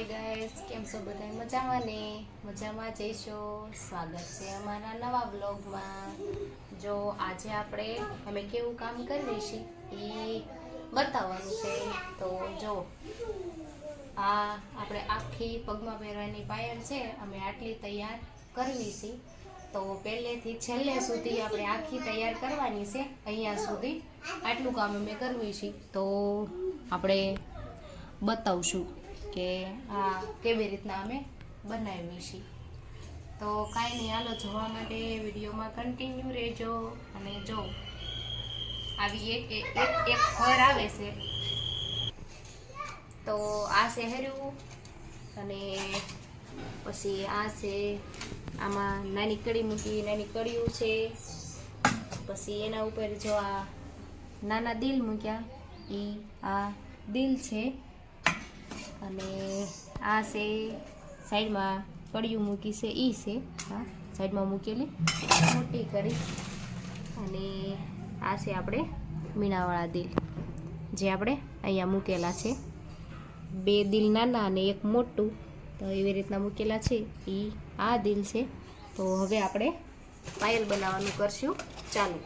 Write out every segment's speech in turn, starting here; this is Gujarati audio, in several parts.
હાય ગાઈસ, કેમ છો બધા? મજામાં ને? મજામાં જઈશો. સ્વાગત છે અમારા નવા બ્લોગમાં. જો આજે અમે કેવું કામ કરીએ છીએ એ બતાવવાનું છે. તો જો આ આપણે આખી પગમાં પહેરવાની પાયલ છે, અમે આટલી તૈયાર કરવી છે. તો પહેલેથી છેલ્લે સુધી આપણે આખી તૈયાર કરવાની છે. અહીંયા સુધી આટલું કામ અમે કરવી છે. તો આપણે બતાવશું કે આ કેવી રીતના અમે બનાવી છીએ. તો કાંઈ નહીં, હાલો જોવા માટે વિડીયોમાં કન્ટિન્યુ રહેજો. અને જો આવી એક ફર આવે છે. તો આ છે હેર્યું, અને પછી આ છે, આમાં નાની કડી મૂકી, નાની કડીઓ છે. પછી એના ઉપર જો આ નાના દિલ મૂક્યા, આ દિલ છે. અને આ છે સાઈડમાં કડીયું મૂકી છે, છે હા સાઈડમાં મૂકેલી મોટી કડી. અને આ છે આપણે મીણાવાળા દિલ, જે આપણે અહીંયા મૂકેલા છે. બે દિલ નાના અને એક મોટું, તો એવી રીતના મૂકેલા છે. આ દિલ છે. તો હવે આપણે પાયલ બનાવવાનું કરશું ચાલુ.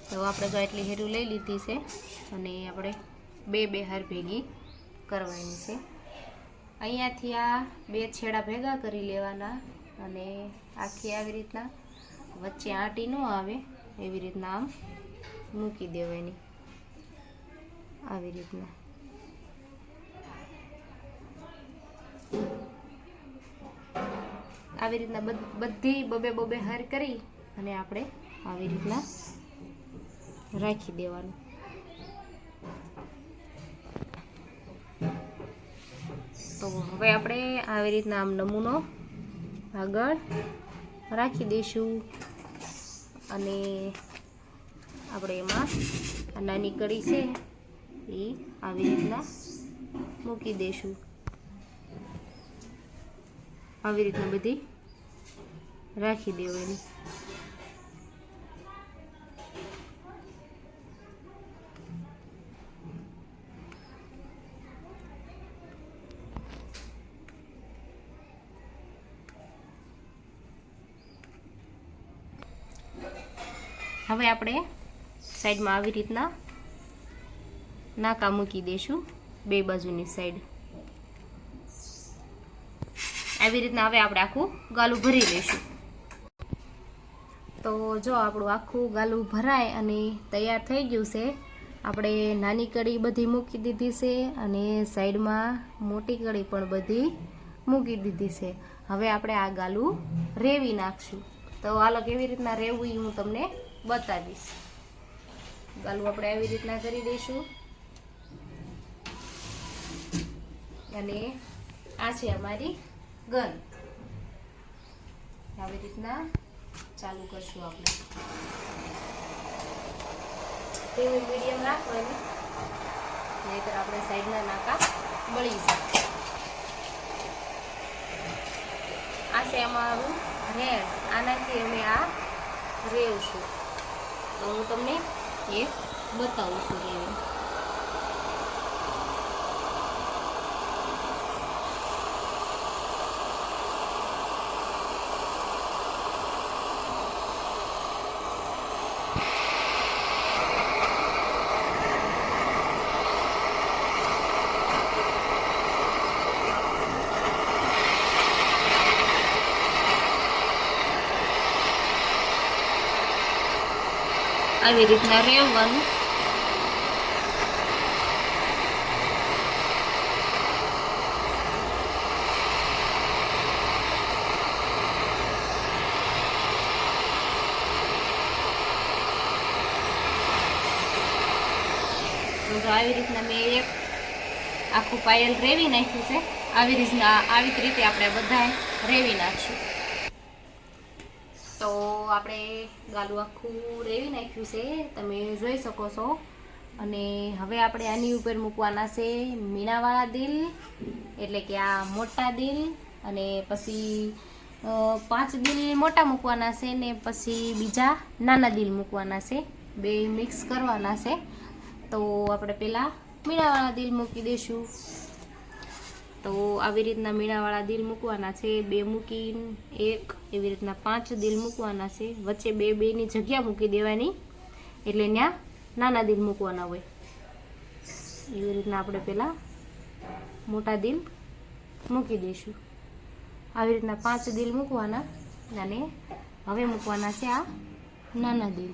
તો આપણે તો એટલી હેરું લઈ લીધી છે, અને આપણે બે હાર ભેગી કરવાની છે. અહીંયાથી આ બે છેડા ભેગા કરી લેવાના, અને આખી આવી રીતના વચ્ચે આંટી ન આવે એવી રીતના આમ મૂકી દેવાની. આવી રીતના બધી બબે હાર કરી અને આપણે આવી રીતના રાખી દેવાનું. તો હવે આપણે આવી રીતના આમ નમૂનો આગળ રાખી દઈશું, અને આપણે એમાં આ નાની કડી છે એ આવી રીતના મૂકી દઈશું. આવી રીતના બધી રાખી દેવાની. હવે આપણે સાઈડમાં આવી રીતના નાકા મૂકી દઈશું, બે બાજુની સાઈડ. આવી રીતના હવે આપણે આખું ગાલું ભરી લઈશું. તો જો આપણું આખું ગાલું ભરાય અને તૈયાર થઈ ગયું છે. આપણે નાની કડી બધી મૂકી દીધી છે, અને સાઈડમાં મોટી કડી પણ બધી મૂકી દીધી છે. હવે આપણે આ ગાલું રેવી નાખશું. તો હાલો કેવી રીતના રેવું એ હું તમને બતાવીશ. ગાલું આપણે આવી રીતના કરી દઈશું, અને આ છે અમારી ગન. આવી રીતના ચાલુ કરશું આપણે. તેવું મીડિયમ રાખવાની, નહીતર આપણે સાઈડના નાકા બળી જાય. આ છે અમારું રેડ, આનાથી અમે આ રેવશું. તો હું તમને એક બતાવું છું રેવી. આવી રીતના રેવવાનું. તો આવી રીતના મેં એક આખું પાયલ રેવી નાખ્યું છે. આવી રીતે આપણે બધા રેવી નાખશું. તો આપણે ગાલું આખું રેવી નાખ્યું છે, તમે જોઈ શકો છો. અને હવે આપણે આની ઉપર મૂકવાના છે મીણાવાળા દિલ, એટલે કે આ મોટા દિલ. અને પછી 5 દિલ મોટા મૂકવાના છે, ને પછી બીજા નાના દિલ મૂકવાના છે. બે મિક્સ કરવાના છે. તો આપણે પહેલાં મીણાવાળા દિલ મૂકી દઈશું. તો આવી રીતના મીણાવાળા દિલ મૂકવાના છે, 2 મૂકીને 1, એવી રીતના 5 દિલ મૂકવાના છે. વચ્ચે 2-2ની જગ્યા મૂકી દેવાની, એટલે ત્યાં નાના દિલ મૂકવાના હોય. એવી રીતના આપણે પહેલાં મોટા દિલ મૂકી દઈશું. આવી રીતના 5 દિલ મૂકવાના અને હવે મૂકવાના છે આ નાના દિલ.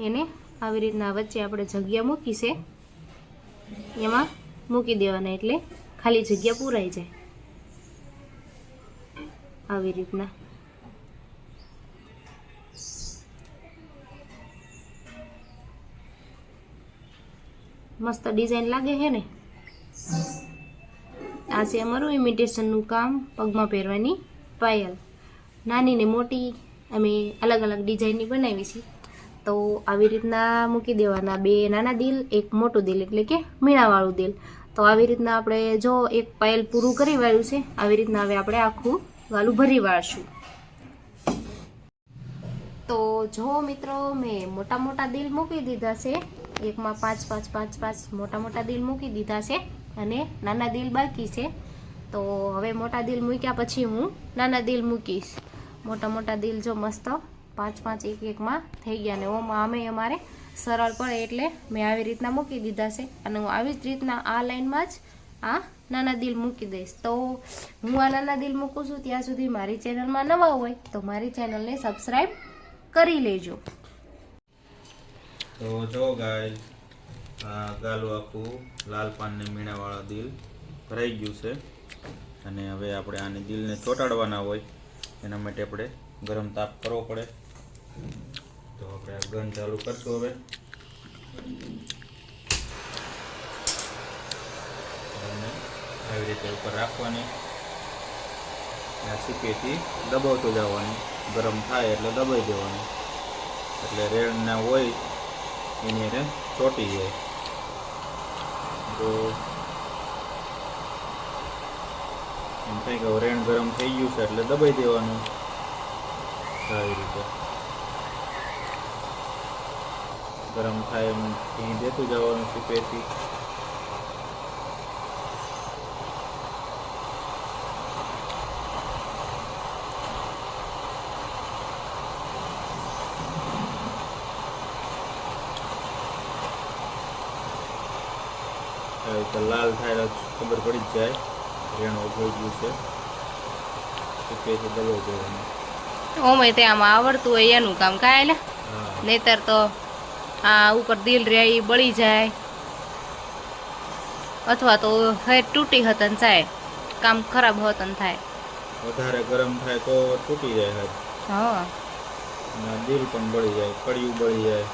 એને આવી રીતના વચ્ચે આપણે જગ્યા મૂકી છે એમાં મૂકી દેવાના, એટલે ખાલી જગ્યા પૂરાઈ જાય. આવી રીતના મસ્ત ડિઝાઇન લાગે છે ને. આ છે અમારું ઇમિટેશનનું કામ, પગમાં પહેરવાની પાયલ. નાની ને મોટી અમે અલગ અલગ ડિઝાઇનની બનાવી છે. તો આવી રીતના મૂકી દેવાના 2 નાના દિલ, 1 મોટું દિલ, એટલે કે મીણાવાળું દિલ. તો આવી રીતના આપણે જો એક પાયલ પૂરું કરી વાળ્યું છે, આવી રીતના હવે આપણે આખું વાલું ભરી વાળશું. તો જો મિત્રો મેં મોટા મોટા દિલ મૂકી દીધા છે, એકમાં 5 મોટા મોટા દિલ મૂકી દીધા છે અને નાના દિલ બાકી છે. તો હવે મોટા દિલ મૂક્યા પછી હું નાના દિલ મૂકીશ. મોટા દિલ જો મસ્ત 5 એક એકમાં થઈ ગયા ને ઓમાં અમે અમારે સરળ પડે એટલે મેં આવી રીતના મૂકી દીધા છે. અને હું આવી જ રીતના આ લાઈનમાં જ આ નાના દિલ મૂકી દઈશ. તો હું આ નાના દિલ મૂકું છું ત્યાં સુધી મારી ચેનલમાં નવા હોય તો મારી ચેનલને સબસ્ક્રાઈબ કરી લેજો. તો જો ગાઈસ, આ ગાલું આખું લાલ પાન ને મીણાવાળા દિલ ભરાઈ ગયું છે. અને હવે આપણે આને દિલને ચોંટાડવાના હોય એના માટે આપણે ગરમ તાપ કરવો પડે. તો આપણે આ ગન ચાલુ કરશું. હવે આવી રીતે ઉપર રાખવાની, આ સીપેથી દબાવતું જવાનું. ગરમ થાય એટલે દબાઈ દેવાનું, એટલે રેડ ના હોય એની એને ચોંટી જાય. તો એમ થાય કે રેણ ગરમ થઈ ગયું છે એટલે દબાઈ દેવાનું. આવી રીતે ગરમ થાય એમ અહીં દેતું જવાનું સીપેથી. લાલ થાય ખબર પડી જ જાય રેણ ઉભોઈ ગયું છે. સીપેથી દબાઈ દેવાનું. ઓમે તે આમાં આવડતું હોય એનું કામ કાંઈ, નહીતર તો આ ઉપર દિલ રહે એ બળી જાય અથવા તો હેર તૂટી હતન જાય, કામ ખરાબ હતન થાય. વધારે ગરમ થાય તો તૂટી જાય હાથ. હા, દિલ પણ બળી જાય, કડિયું બળી જાય.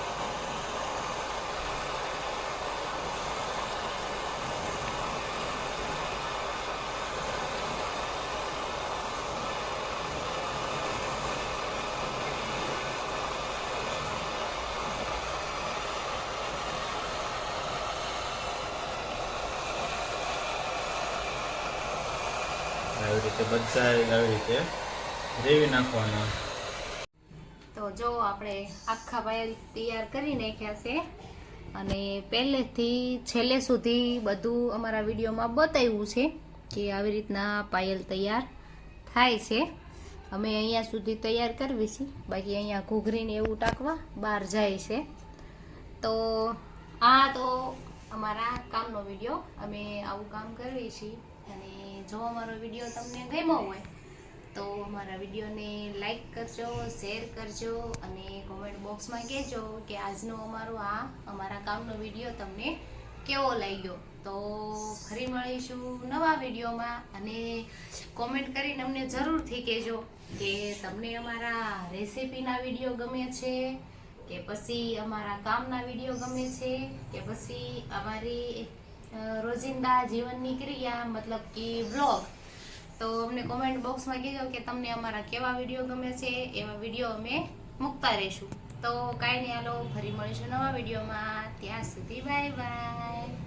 આવી રીતે બધા આવી રીતે રેવી નાખવાના. તો જો આપણે આખા પાયલ તૈયાર કરી નાખ્યા છે અને પહેલેથી છેલ્લે સુધી બધું અમારા વિડીયોમાં બતાવ્યું છે કે આવી રીતના પાયલ તૈયાર થાય છે. અમે અહીંયા સુધી તૈયાર કરવી છે, બાકી અહીંયા ઘૂઘરીને એવું ટાંકવા બહાર જાય છે. તો આ તો અમારા કામનો વિડીયો, અમે આવું કામ કરવી છીએ. અને જો અમારો વિડીયો તમને ગમ્યો હોય તો અમારા વિડીયોને લાઈક કરજો, શેર કરજો અને કોમેન્ટ બોક્સમાં કહેજો કે આજનો અમારા કામનો વિડીયો તમને કેવો લાગ્યો. તો ફરી મળીશું નવા વિડીયોમાં અને કોમેન્ટ કરીને અમને જરૂરથી કહેજો કે તમને અમારા રેસિપીના વિડીયો ગમે છે કે પછી અમારા કામના વિડીયો ગમે છે કે પછી અમારી રોજિંદા જીવનની ક્રિયા મતલબ કે વ્લોગ. તો અમને કોમેન્ટ બોક્સમાં કહેજો કે તમને અમારા કેવા વિડીયો ગમે છે, એવા વિડીયો અમે મૂકતા રહીશું. તો કાંઈ નહીં, હાલો ફરી મળીશું નવા વિડીયોમાં. ત્યાં સુધી બાય બાય.